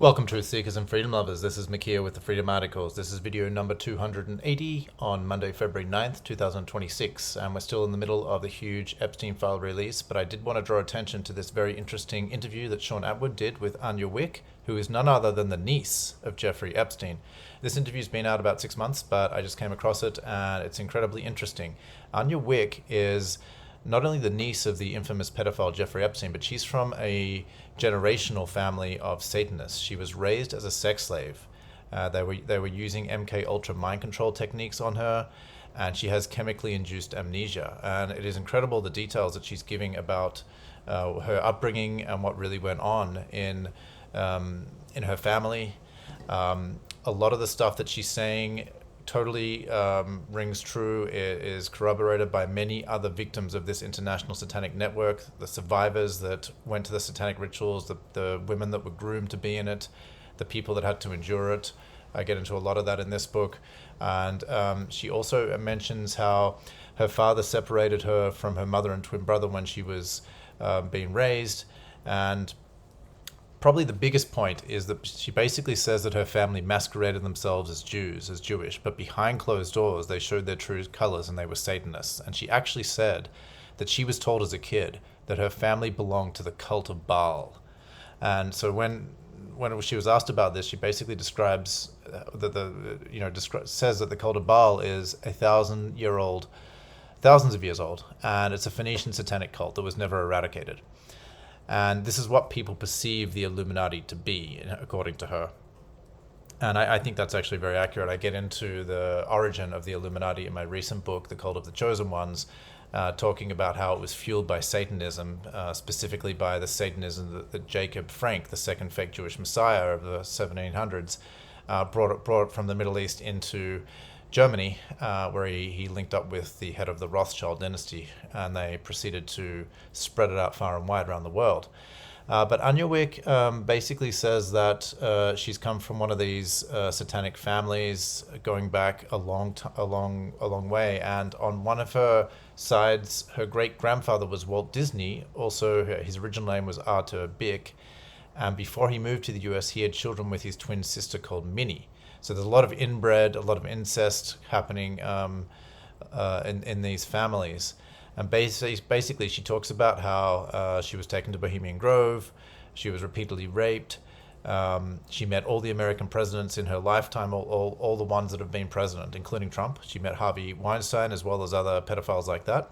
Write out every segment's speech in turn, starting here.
Welcome, truth seekers and freedom lovers. This is Makia with the Freedom Articles. This is video number 280 on Monday, February 9th, 2026. And we're still in the middle of the huge Epstein file release, but I did want to draw attention to this very interesting interview that Sean Atwood did with Anya Wick, who is none other than the niece of Jeffrey Epstein. This interview's been out about 6 months, but I just came across it and it's incredibly interesting. Anya Wick is not only the niece of the infamous pedophile Jeffrey Epstein, but she's from a generational family of Satanists. She was raised as a sex slave. They were using MK Ultra mind control techniques on her, and she has chemically induced amnesia. And it is incredible the details that she's giving about her upbringing and what really went on in her family. A lot of the stuff that she's saying totally rings true. It is corroborated by many other victims of this international satanic network, the survivors that went to the satanic rituals, the women that were groomed to be in it, the people that had to endure it. I get into a lot of that in this book. And she also mentions how her father separated her from her mother and twin brother when she was being raised. And probably the biggest point is that she basically says that her family masqueraded themselves as Jewish, but behind closed doors, they showed their true colors and they were Satanists. And she actually said that she was told as a kid that her family belonged to the cult of Baal. And so when she was asked about this, she basically describes says that the cult of Baal is thousands of years old, and it's a Phoenician satanic cult that was never eradicated. And this is what people perceive the Illuminati to be, according to her. And I think that's actually very accurate. I get into the origin of the Illuminati in my recent book, The Cult of the Chosen Ones, talking about how it was fueled by Satanism, specifically by the Satanism that Jacob Frank, the second fake Jewish Messiah of the 1700s, brought from the Middle East into Germany, where he linked up with the head of the Rothschild dynasty, and they proceeded to spread it out far and wide around the world. But Anya Wick basically says that she's come from one of these satanic families going back a long way, and on one of her sides, her great grandfather was Walt Disney. Also, his original name was Arthur Bick, and before he moved to the US, he had children with his twin sister called Minnie. So there's a lot of inbred, a lot of incest happening in these families. And basically, she talks about how she was taken to Bohemian Grove, she was repeatedly raped, she met all the American presidents in her lifetime, all the ones that have been president, including Trump. She met Harvey Weinstein as well as other pedophiles like that.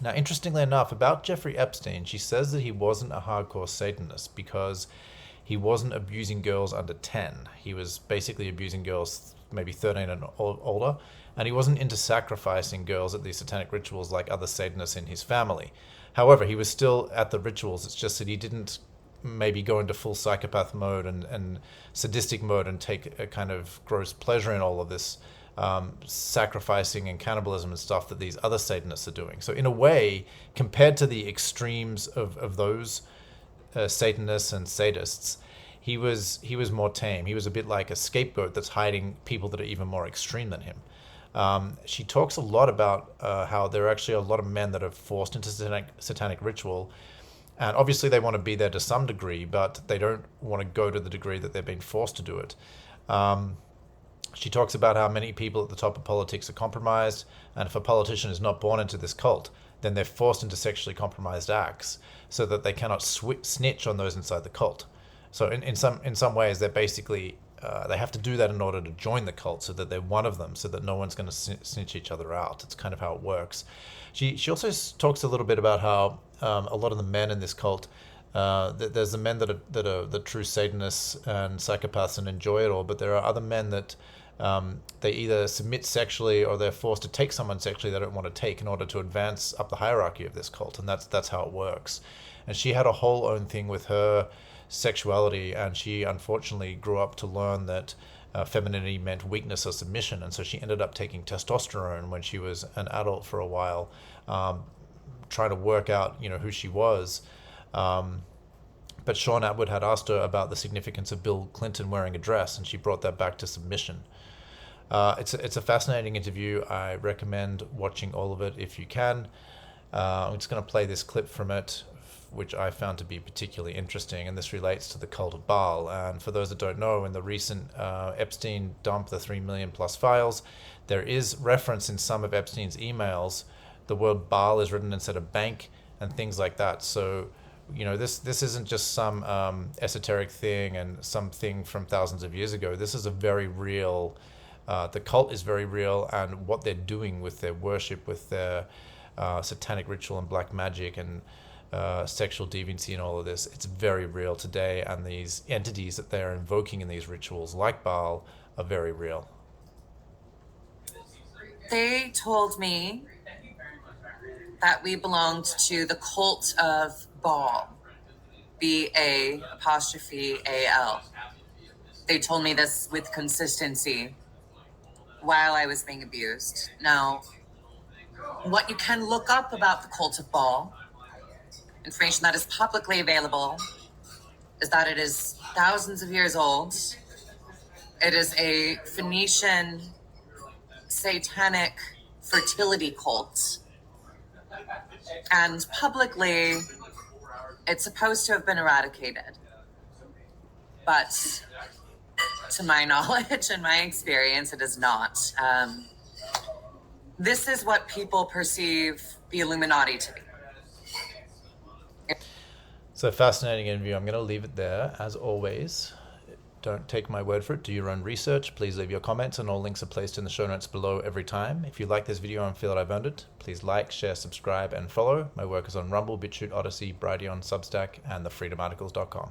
Now, interestingly enough, about Jeffrey Epstein, she says that he wasn't a hardcore Satanist because he wasn't abusing girls under 10. He was basically abusing girls maybe 13 and older, and he wasn't into sacrificing girls at these satanic rituals like other Satanists in his family. However, he was still at the rituals. It's just that he didn't maybe go into full psychopath mode and sadistic mode and take a kind of gross pleasure in all of this sacrificing and cannibalism and stuff that these other Satanists are doing. So in a way, compared to the extremes of those Satanists and sadists, he was more tame. He was a bit like a scapegoat that's hiding people that are even more extreme than him. She talks a lot about how there are actually a lot of men that are forced into satanic ritual, and obviously they want to be there to some degree, but they don't want to go to the degree that they're being forced to do it. She talks about how many people at the top of politics are compromised, and if a politician is not born into this cult, then they're forced into sexually compromised acts so that they cannot snitch on those inside the cult. So in some ways, they're basically they have to do that in order to join the cult, so that they're one of them, so that no one's going to snitch each other out. It's kind of how it works. She also talks a little bit about how a lot of the men in this cult, there's the men that are the true Satanists and psychopaths and enjoy it all, but there are other men that they either submit sexually or they're forced to take someone sexually they don't want to take in order to advance up the hierarchy of this cult, and that's how it works. And she had a whole own thing with her sexuality, and she unfortunately grew up to learn that femininity meant weakness or submission, and so she ended up taking testosterone when she was an adult for a while, trying to work out who she was. But Sean Atwood had asked her about the significance of Bill Clinton wearing a dress, and she brought that back to submission. It's a fascinating interview. I recommend watching all of it if you can. I'm just going to play this clip from it which I found to be particularly interesting, and this relates to the cult of Baal. And for those that don't know, in the recent Epstein dump, the 3 million plus files, there is reference in some of Epstein's emails. The word Baal is written instead of bank and things like that. So, you know, this isn't just some esoteric thing and something from thousands of years ago. This is a very real, the cult is very real, and what they're doing with their worship, with their satanic ritual and black magic and sexual deviancy and all of this, it's very real today, and these entities that they're invoking in these rituals, like Baal, are very real. They told me that we belonged to the cult of Baal, B-A''A''L. They told me this with consistency while I was being abused. Now, what you can look up about the cult of Baal, information that is publicly available, is that it is thousands of years old. It is a Phoenician satanic fertility cult. And publicly, it's supposed to have been eradicated. But to my knowledge and my experience, it is not. This is what people perceive the Illuminati to be. So fascinating interview. I'm going to leave it there. As always, don't take my word for it. Do your own research. Please leave your comments, and all links are placed in the show notes below every time. If you like this video and feel that I've earned it, please like, share, subscribe, and follow. My work is on Rumble, BitChute, Odyssey, Brighteon, Substack, and thefreedomarticles.com.